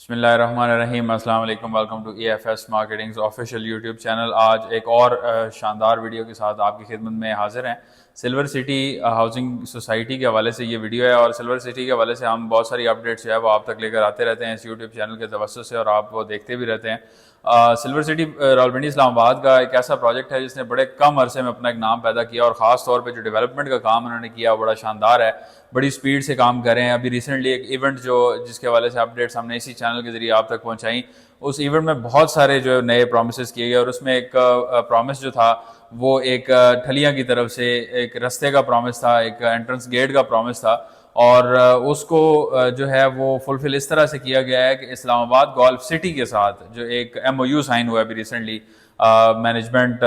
बिस्मिल्लाहिर्रहमानिर्रहीम। अस्सलाम वालेकुम। Welcome to EFS marketings official YouTube channel. आज एक और शानदार वीडियो के साथ आपकी खिदमत में हाजिर हैं। सिल्वर सिटी हाउसिंग सोसाइटी के हवाले से ये वीडियो है और सिल्वर सिटी के हवाले से हम बहुत सारी अपडेट्स जो है वो आप तक लेकर आते रहते हैं इस यूट्यूब चैनल के तवज्जुह से, और आप वो देखते भी रहते हैं। सिल्वर सिटी रावलपिंडी इस्लामाबाद का एक ऐसा प्रोजेक्ट है जिसने बड़े कम अरसे में अपना एक नाम पैदा किया, और ख़ास तौर पे जो डेवलपमेंट का काम उन्होंने किया वो बड़ा शानदार है। बड़ी स्पीड से काम कर रहे हैं। अभी रिसेंटली एक इवेंट जिसके हवाले से अपडेट्स हमने इसी चैनल के जरिए आप तक पहुंचाई, उस इवेंट में बहुत सारे जो नए प्रोमिस किए गए, और उसमें एक प्रॉमिस जो था वो एक ठलियाँ की तरफ से एक रास्ते का प्रॉमिस था, एक एंट्रेंस गेट का प्रॉमिस था, और उसको जो है वो फुलफिल इस तरह से किया गया है कि इस्लामाबाद गोल्फ सिटी के साथ जो एक MOU साइन हुआ है अभी रिसेंटली, मैनेजमेंट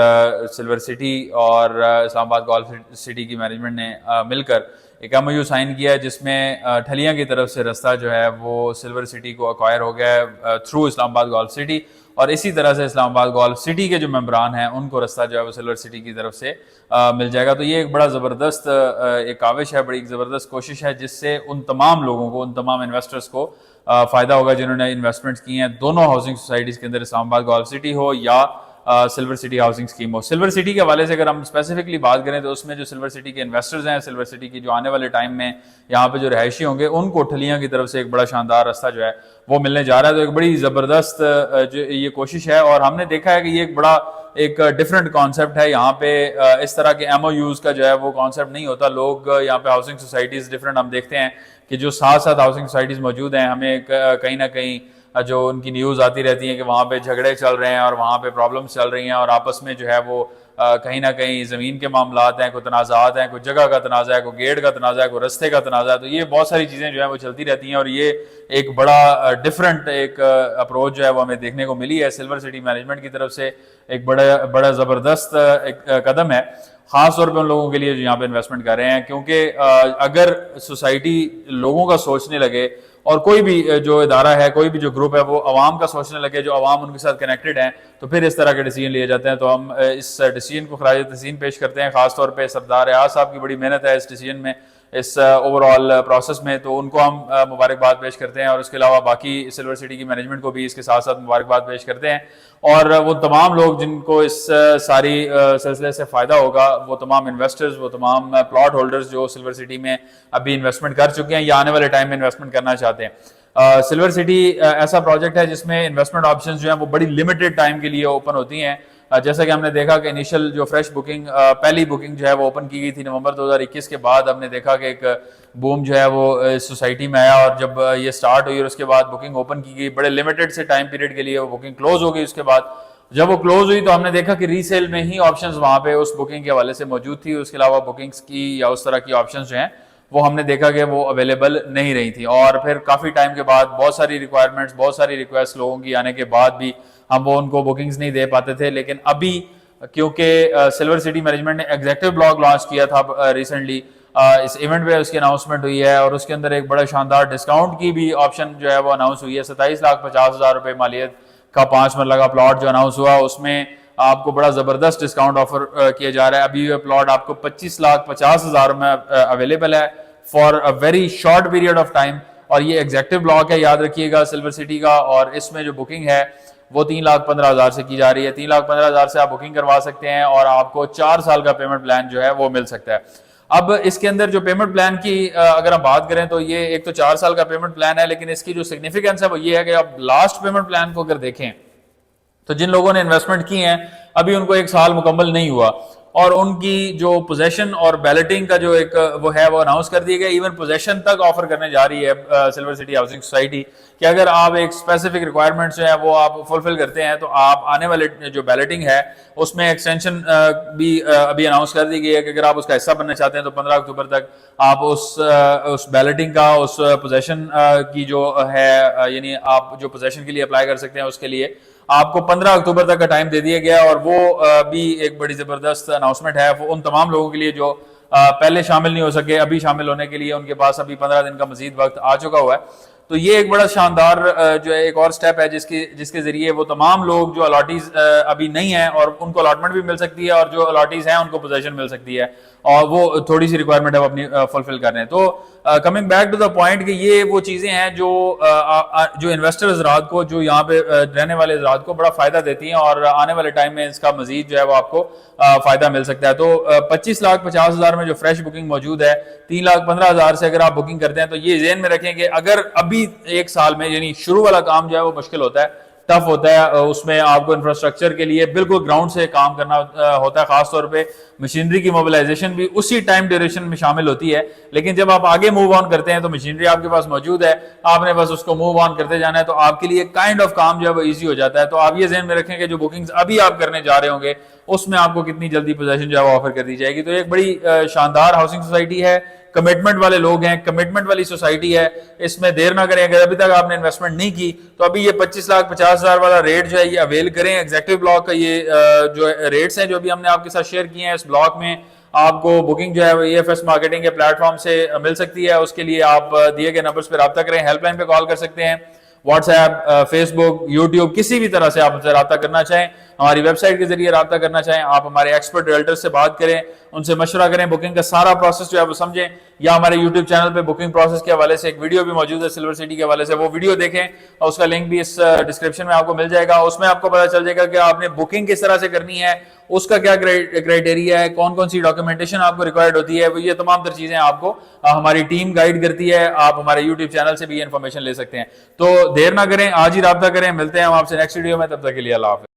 सिल्वर सिटी और इस्लामाबाद गोल्फ सिटी की मैनेजमेंट ने मिलकर एक MOU साइन किया है, जिसमें ठलियाँ की तरफ से रास्ता जो है वो सिल्वर सिटी को अक्वायर हो गया है थ्रू इस्लामाबाद गोल्फ सिटी, और इसी तरह से इस्लामाबाद गोल्फ सिटी के जो मेंबरान हैं उनको रास्ता जो है वो सिल्वर सिटी की तरफ से मिल जाएगा। तो ये एक बड़ा ज़बरदस्त एक काविश है, बड़ी ज़बरदस्त कोशिश है, जिससे उन तमाम लोगों को, उन तमाम इन्वेस्टर्स को फ़ायदा होगा जिन्होंने इन्वेस्टमेंट्स की हैं दोनों हाउसिंग सोसाइटीज़ के अंदर, इस्लामाबाद गोल्फ सिटी हो या सिल्वर सिटी हाउसिंग स्कीम हो। सिल्वर सिटी के हवाले से अगर हम स्पेसिफिकली बात करें तो उसमें जो सिल्वर सिटी के इन्वेस्टर्स हैं, सिल्वर सिटी की जो आने वाले टाइम में यहाँ पे जो रहायशी होंगे, उनको ठलियाँ की तरफ से एक बड़ा शानदार रास्ता जो है वो मिलने जा रहा है। तो एक बड़ी ज़बरदस्त जो ये कोशिश है, और हमने देखा है कि ये एक बड़ा एक डिफरेंट कॉन्सेप्ट है। यहाँ पे इस तरह के MOUs का जो है वो कॉन्सेप्ट नहीं होता। लोग यहाँ पे हाउसिंग सोसाइटीज़ डिफरेंट हम देखते हैं कि जो साथ साथ हाउसिंग सोसाइटीज़ मौजूद हैं, हमें कहीं ना कहीं जो उनकी न्यूज़ आती रहती है कि वहाँ पे झगड़े चल रहे हैं और वहाँ पे प्रॉब्लम्स चल रही हैं, और आपस में जो है वो कहीं ना कहीं ज़मीन के मामलात हैं, कोई तनाज़ात हैं, कोई जगह का तनाज़ा है, कोई गेट का तनाज़ा है, कोई रस्ते का तनाज़ा है। तो ये बहुत सारी चीज़ें जो है वो चलती रहती हैं, और ये एक बड़ा डिफरेंट एक अप्रोच जो है वो हमें देखने को मिली है सिल्वर सिटी मैनेजमेंट की तरफ से। एक बड़ा बड़ा ज़बरदस्त एक कदम है, ख़ास तौर पे उन लोगों के लिए जो यहाँ पे इन्वेस्टमेंट कर रहे हैं, क्योंकि अगर सोसाइटी लोगों का सोचने लगे, और कोई भी जो इदारा है, कोई भी जो ग्रुप है, वो आवाम का सोचने लगे, जो आवाम उनके साथ कनेक्टेड हैं, तो फिर इस तरह के डिसीजन लिए जाते हैं। तो हम इस डिसीजन को खराज तहसीन पेश करते हैं। खासतौर पे सरदार रियाज साहब की बड़ी मेहनत है इस डिसीजन में, इस ओवरऑल प्रोसेस में, तो उनको हम मुबारकबाद पेश करते हैं, और उसके अलावा बाकी सिल्वर सिटी की मैनेजमेंट को भी इसके साथ साथ मुबारकबाद पेश करते हैं। और वो तमाम लोग जिनको इस सारी सिलसिले से फ़ायदा होगा, वो तमाम इन्वेस्टर्स, वो तमाम प्लॉट होल्डर्स जो सिल्वर सिटी में अभी इन्वेस्टमेंट कर चुके हैं या आने वाले टाइम में इन्वेस्टमेंट करना चाहते हैं। सिल्वर सिटी ऐसा प्रोजेक्ट है जिसमें इन्वेस्टमेंट ऑप्शंस जो हैं वो बड़ी लिमिटेड टाइम के लिए ओपन होती हैं। जैसा कि हमने देखा कि इनिशियल जो फ्रेश बुकिंग, पहली बुकिंग जो है वो ओपन की गई थी नवंबर 2021 के बाद। हमने देखा कि एक बूम जो है वो सोसाइटी में आया, और जब ये स्टार्ट हुई और उसके बाद बुकिंग ओपन की गई, बड़े लिमिटेड से टाइम पीरियड के लिए वो बुकिंग क्लोज हो गई। उसके बाद जब वो क्लोज हुई तो हमने देखा कि रीसेल में ही ऑप्शंस वहाँ पे उस बुकिंग के हवाले से मौजूद थी। उसके अलावा बुकिंग्स की या उस तरह की ऑप्शंस जो हैं वो हमने देखा कि वो अवेलेबल नहीं रही थी, और फिर काफ़ी टाइम के बाद बहुत सारी रिक्वायरमेंट्स, बहुत सारी रिक्वेस्ट लोगों की आने के बाद भी हम वो उनको बुकिंग्स नहीं दे पाते थे। लेकिन अभी क्योंकि सिल्वर सिटी मैनेजमेंट ने एग्जेक्टिव ब्लॉग लॉन्च किया था रिसेंटली, इस इवेंट पे उसकी अनाउंसमेंट हुई है, और उसके अंदर एक बड़ा शानदार डिस्काउंट की भी ऑप्शन जो है वो अनाउंस हुई है। 27,50,000 रुपये मालियत का 5 मरला का प्लॉट जो अनाउंस हुआ, उसमें आपको बड़ा ज़बरदस्त डिस्काउंट ऑफर किया जा रहा है। अभी ये प्लॉट आपको 25,50,000 में अवेलेबल है for a very short period of time, और ये एग्जेक्टिव ब्लॉक है, याद रखिएगा, सिल्वर सिटी का। और इसमें जो बुकिंग है वो 3,15,000 से की जा रही है। 3,15,000 से आप बुकिंग करवा सकते हैं, और आपको 4 साल का पेमेंट प्लान जो है वो मिल सकता है। अब इसके अंदर जो पेमेंट प्लान की अगर हम बात करें तो ये एक तो 4 साल का पेमेंट प्लान है, लेकिन इसकी जो सिग्निफिकेंस है वो ये है कि आप लास्ट पेमेंट प्लान को अगर देखें तो जिन लोगों ने इन्वेस्टमेंट की हैं अभी उनको 1 साल मुकम्मल नहीं हुआ, और उनकी जो पोजेशन और बैलेटिंग का जो एक वो है वो अनाउंस कर दिया गया। इवन पोजेशन तक ऑफर करने जा रही है सिल्वर सिटी हाउसिंग सोसाइटी कि अगर आप एक स्पेसिफिक रिक्वायरमेंट्स जो है वो आप फुलफिल करते हैं तो आप आने वाले जो बैलेटिंग है उसमें एक्सटेंशन भी अभी अनाउंस कर दी गई है कि अगर आप उसका हिस्सा बनना चाहते हैं तो 15 अक्टूबर तक आप उस बैलेटिंग का, उस पोजेशन की जो है, यानी आप जो पोजेशन के लिए अप्लाई कर सकते हैं उसके लिए आपको 15 अक्टूबर तक का टाइम दे दिया गया। और वो भी एक बड़ी ज़बरदस्त अनाउंसमेंट है वो उन तमाम लोगों के लिए जो पहले शामिल नहीं हो सके, अभी शामिल होने के लिए उनके पास अभी 15 दिन का मजीद वक्त आ चुका हुआ है। तो ये एक बड़ा शानदार जो है एक और स्टेप है जिसके जरिए वो तमाम लोग जो अलॉटीज अभी नहीं है और उनको अलॉटमेंट भी मिल सकती है, और जो अलॉटीज हैं उनको पोजीशन मिल सकती है, और वो थोड़ी सी रिक्वायरमेंट है वो अपनी फुलफिल कर रहे हैं। तो coming back to the point कि ये वो चीजें हैं जो इन्वेस्टर हजरात को, जो यहाँ पे रहने वाले हजरात को बड़ा फायदा देती हैं, और आने वाले टाइम में इसका मजीद जो है वो आपको फायदा मिल सकता है। तो 25,50,000 में जो फ्रेश बुकिंग मौजूद है, 3,15,000 से अगर आप बुकिंग करते हैं तो ये ज़हन में रखें कि अगर अभी एक साल में, यानी शुरू वाला काम जो है वो मुश्किल होता है, टफ होता है, उसमें आपको इंफ्रास्ट्रक्चर के लिए बिल्कुल ग्राउंड से काम करना होता है, खासतौर पे मशीनरी की मोबिलाइजेशन भी उसी टाइम ड्यूरेशन में शामिल होती है। लेकिन जब आप आगे मूव ऑन करते हैं तो मशीनरी आपके पास मौजूद है, आपने बस उसको मूव ऑन करते जाना है, तो आपके लिए काइंड ऑफ काम जो है वो ईजी हो जाता है। तो आप ये ज़हन में रखें कि जो बुकिंग्स अभी आप करने जा रहे होंगे उसमें आपको कितनी जल्दी पोजीशन जो है वो ऑफर कर दी जाएगी। तो एक बड़ी शानदार हाउसिंग सोसाइटी है, कमिटमेंट वाले लोग हैं, कमिटमेंट वाली सोसाइटी है, इसमें देर ना करें। अगर अभी तक आपने इन्वेस्टमेंट नहीं की तो अभी ये 25,50,000 वाला रेट जो है ये अवेल करें। एग्जेक्टिव ब्लॉक का ये जो रेट्स हैं जो भी हमने आपके साथ शेयर किए हैं, इस ब्लॉक में आपको बुकिंग जो है वो EFS मार्केटिंग के प्लेटफॉर्म से मिल सकती है। उसके लिए आप दिए गए नंबर्स पर रब्ता करें, हेल्पलाइन पे कॉल कर सकते हैं, व्हाट्सएप, फेसबुक, यूट्यूब, किसी भी तरह से आप हमसे रब्ता करना चाहें, हमारी वेबसाइट के जरिए रब्ता करना चाहें, आप हमारे एक्सपर्ट रियल्टर से बात करें, उनसे मशवरा करें, बुकिंग का सारा प्रोसेस जो है वो समझें, या हमारे यूट्यूब चैनल पे बुकिंग प्रोसेस के हवाले से एक वीडियो भी मौजूद है सिल्वर सिटी के हवाले से, वो वीडियो देखें और उसका लिंक भी इस डिस्क्रिप्शन में आपको मिल जाएगा। उसमें आपको पता चल जाएगा कि आपने बुकिंग किस तरह से करनी है, उसका क्या क्राइटेरिया है, कौन कौन सी डॉक्यूमेंटेशन आपको रिक्वायर्ड होती है, वो ये तमाम तर चीजें आपको हमारी टीम गाइड करती है। आप हमारे यूट्यूब चैनल से भी ये इन्फॉर्मेशन ले सकते हैं। तो देर ना करें, आज ही रब्ता करें। मिलते हैं हम आपसे नेक्स्ट वीडियो में, तब तक के लिए अल्लाह हाफिज़।